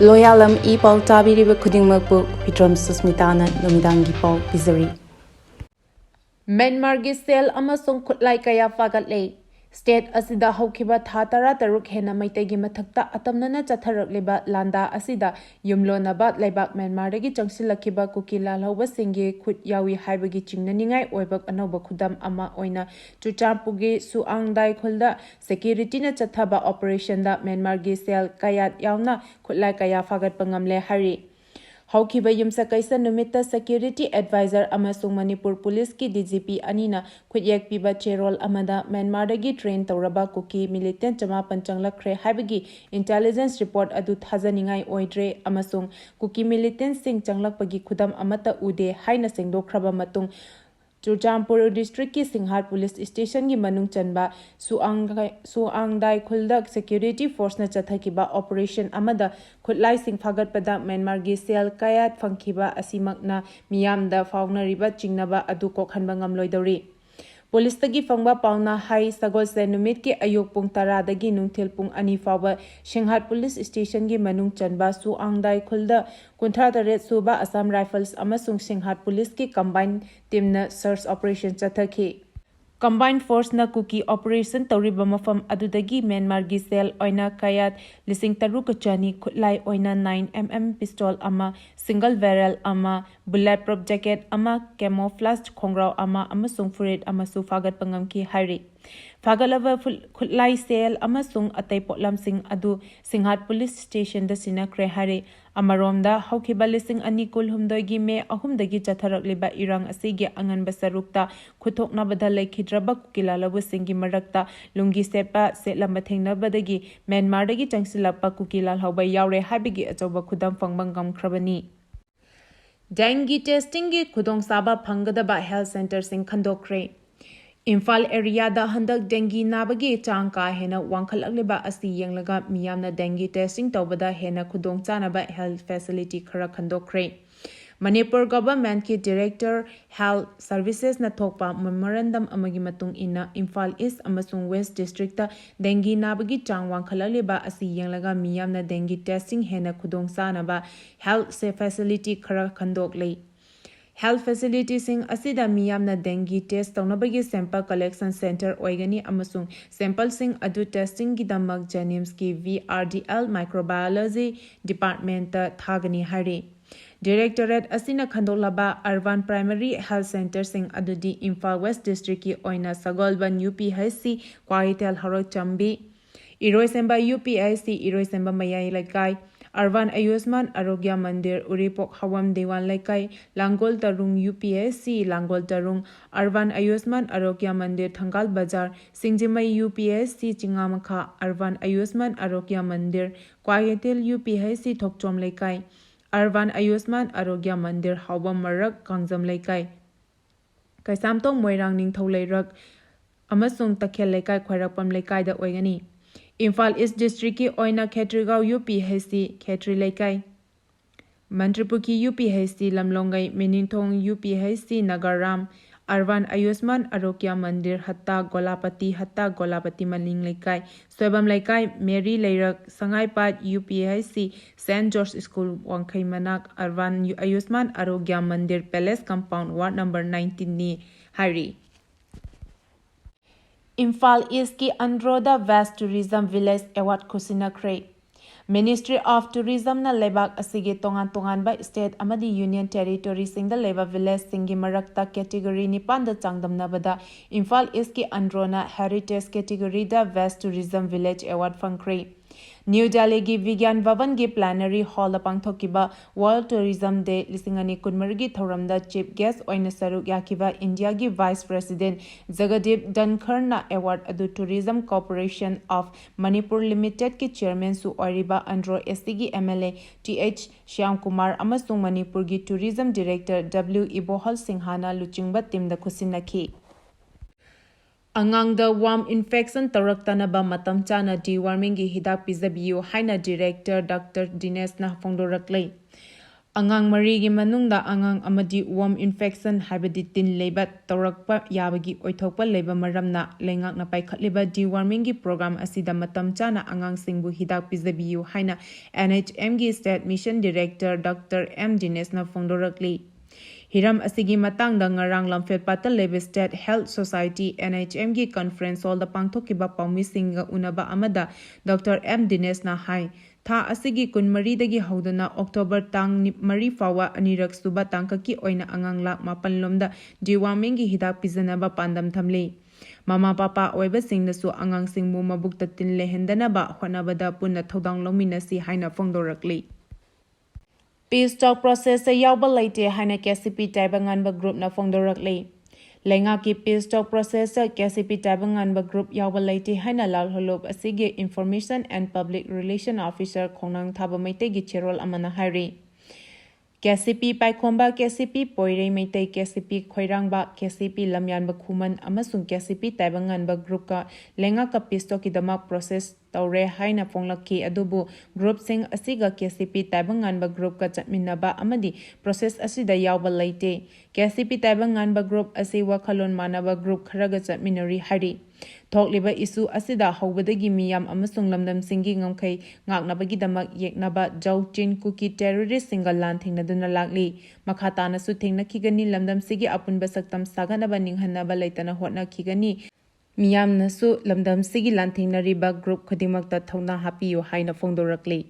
Loyalam E-PAO tabiriba khudingmakpu Pitram Susmitana Lumidangi Pau Pizari. Myanmargi sel amasung khutlai kaya fagatle. State asida haukiba thatara taruk hena maitegi mathakta atamnana chatharakliba landa asida yumlonaba laibak Myanmardagi changsilakiba kukila lauba singi khut yawi haibagi chingnaningai oibak anoba khudam ama oina Chuchampugi Suangdai khulda security na chathaba operation da Myanmargi sel kayat yauna khutlai kaya fagat pangamle hari. Haukiba yumsa kaisa numita security advisor amasung Manipur Police ki DGP anina khuyek piba cherol amada Myanmar dagi train tawraba kuki militant chama panchanglakre haibagi intelligence report adu thajaningai oidre amasung kuki militant sing changlakpagi khudam amata ude haina sengdokraba matung Chuchampur district ki Singhat police station ki manung chanba Suangdai khuldak security force na chathakiba operation amada khutlai sing phagat pada Myanmar gi sel kayat phangkiba asimakna miyamda faunariba chingnaba adu kokhanba ngamloidori. Police tagi fangba pauna hai sagol se numit ki ayuk pung tara dagi nungthil pung ani fawa Singhat police station gi manung chanba Suangdai khulda kunthra taret suba Assam Rifles amasung Singhat police ki combined team na search operation chathaki. Combined force na kuki operation tawriba mafam adudagi Myanmar gi sel oina kayat lising taruk chani khutlai oina 9mm pistol ama single barrel ama bulletproof jacket ama camouflage khongrau ama amasung furit amasu fagat pangamki hari. Fagalava khutlai sel amasung atai potlam sing adu Singhat police station da sinakre hari. Amaromda haukiba lising ani kulhumdoigi me ahumdagi chatharakliba irang asigi angan basarukta khuthokna bada laikhidraba kukilalabu singi marakta lungi sepa setlamba thengnabadagi Myanmar dagi changsilapa kukilal hauba yaure habigi achoba khudam fangbang gamkhrabani. Dengue testing gi khudong saba phangadaba health center sing khandokre. Imphal area da handak dengue nabagi chang ka hena wangkhalakliba asi yenglaga miyamna dengue testing tawbada hena khudong chanaba health facility khara khandokre. Manipur government ki director health services na thokpa memorandum amagi matung ina Imphal East amasung West district ta dengue nabagi chang wangkhalakliba asi yenglaga miyamna dengue testing hena khudong chanaba health facility khara khandokle. Health facilities sing asida miyamna dengue test tawnabagi sample collection center oigani amasung sample sing adu testing gi damak Janims ki VRDL microbiology department ta thagani hari. Directorate asina khandolaba urban primary health center sing adudi Imphal West district ki oina Sagolban UPHC Kwaitel Harok Chambi Iroisemba UPHC Iroisemba Mayai Laikai Urban Ayushman Arogya Mandir Uripok Hawam Dewan Laikai Langol Tarung UPSC Langol Tarung Urban Ayushman Arogya Mandir Thangal Bazar Singjimai UPSC Chingamakha Urban Ayushman Arogya Mandir Kwayetel UPSC Thokchom Laikai Urban Ayushman Arogya Mandir Hawam Marak Kangjam Laikai Kaisamtong Moirang Ningthau Lairak Amasung Takhel Laikai Khwairapam Laikai da oigani. Imphal East District ki oina Khetrigao UPHC Khetri Laikai Mantripur ki UPHC Lamlongai Menintong UPHC Nagaram Urban Ayushman Arogya Mandir Hatta Golapati Maling Laikai Soibam Laikai Mary Lairak Sangaipat UPHC St. George School Wangkai Manak Urban Ayushman Arogya Mandir Palace Compound Ward number 19 ni hari. Imphal East ki Androda Vast Tourism Village Award Kusinakre. Ministry of Tourism na lebak asige tongan ba state amadi union territory sing the leba village singi marakta category ni panda changdamna bada Imphal East ki Androna Heritage category da Vast Tourism Village Award fangkre. New Delhi gi Vigyan Bhavan gi plenary hall apangthokiba World Tourism Day lisingani kunmargi thoramda chief guest oina saruk yakiba India gi Vice President Jagdeep Dhankar na award adu Tourism Corporation of Manipur Limited ki chairman su oiriba Andro SC gi MLA TH Shyam Kumar amasung Manipur gi Tourism Director W Ibohal Singhana luchingba team da khusinaki. Angangda worm infection taraktanaba matam chana deworming gi hidak pizabiyo haina director Dr. Dinesh na phongdoraklei. Angang marigi manungda angang amadi worm infection haibadi tin leba taurakpa yabagi oithokpa leba maramna lengakna paikhatliba deworming gi program asida matam chana angang singbu hidak pizabiyu haina NHM gi state mission director Dr. M Dinesh na phongdorakli Hiram asigi matangda ngarang lamfet patal lebe state health society NHM gi conference hall da pangthokiba paumi singa unaba amada Dr. M Dinesh na hai Tha asigi kun maridagi haudana October tang mari fawa anirak suba tangkaki oina angang lak mapalomda deworming gi hidak pizanaba pandam thamli Mama papa oiba singnasu angang singmu mabukta tin lehendanaba honabada punna thodang lominasi haina phongdorakli Peace talk process sa yawba laite haina KCP Taibangangba group na phongdorakli Lenga ki peace talk process sa KCP Taibangangba group yawba laite haina lal holop asigi information and public relation officer khonang thaba maite gi cherol amana hairi KCP Paikhomba KCP Poirei Meitei KCP Khoirangba KCP Lamyanba Khuman amasung KCP Taibangangba group ka lenga ka peace talk ki damak process taure haina phonglakki adubu group sing asiga KCP Taibangangba group ka chatminaba amadi process asida yawba laite KCP Taibangangba group asi wakhalon manaba group kharaga chatminari hari Thokliba isu asida hawbadagi miyam amasung lamdam singi ngamkai ngaknabagi damak yeknaba jau chin kuki terrorist single lan thingnaduna lakli makhatana su thingnakigani lamdam sigi apunba saktam saganaba ninghanaba laitana hotnakigani Miyam nasu lamdam sigi lan thingnariba group khodimakta thawna hapiyu haina phongdorakli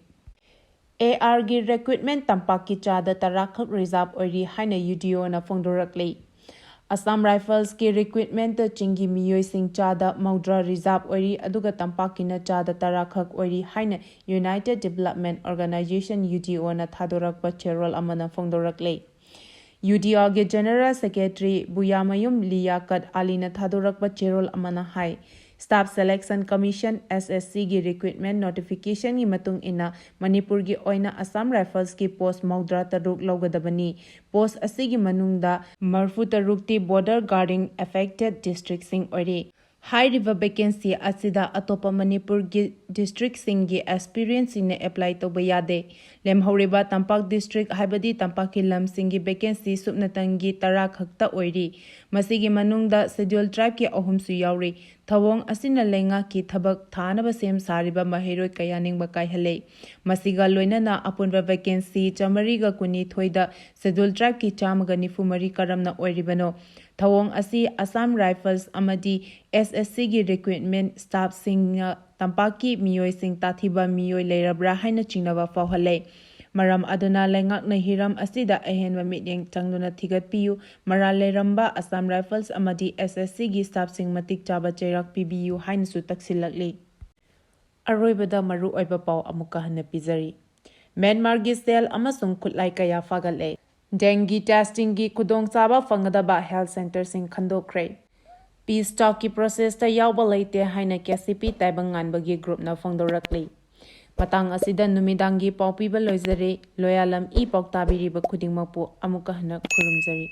AR gi recruitment tampaki chada tarakhak reserve oiri haina UDO na phongdorakli Assam Rifles ki recruitment ta chingi miyoi sing chada maudra reserve oiri aduga tampakina chada tarakhak oiri haina United Development Organization UDO na thadorakpa cherol amana phongdorakli UDO ge General Secretary Buyamayum Liyakat Ali na thadorakpa cherol amana hai Staff Selection Commission SSC gi recruitment notification gi matung ina Manipur gi oina Assam Rifles ki post maudra taruk logadabani post asigi manungda marfu tarukti border guarding affected district sing ori High river vacancy asida atopa Manipur gi district singi experience in apply to bayade lemhoriba tampak district haibadi tampaki lam singi vacancy subnatangi tara khakta oiri masigi manungda schedule tribe ki ahumsu yauri thawong asina lenga ki thabak thanaba sem sariba mahiroi kayaning bakai hale masiga loinana apunba vacancy chamari ga kuni thoida schedule tribe ki chamaga nifu mari karamna oiribano Thawong asi Assam Rifles amadi SSC gi recruitment staff sing tampaki miyoi sing tathiba miyoi leirabra haina chingnaba fawhale maram aduna lengak na hiram asida ahenwa mityeng changduna thigat piyu mara leiramba Assam Rifles amadi SSC gi staff sing matik chaba cheirak pibiyu haina su taksilakli aroibada maru oiba paw amuka hana pizari Myanmar gi sel amasung khutlai kaya fagale Dengue testing gi kudong chaba fangadaba health center sing khandokre Peace talk ki process ta yawba laite haina KCP Taibangangba gi group na phongdorakli Matang asida numidangi pawpiba loizare loyalam E-PAO tabiriba khudingmapu amuka hana khurumjari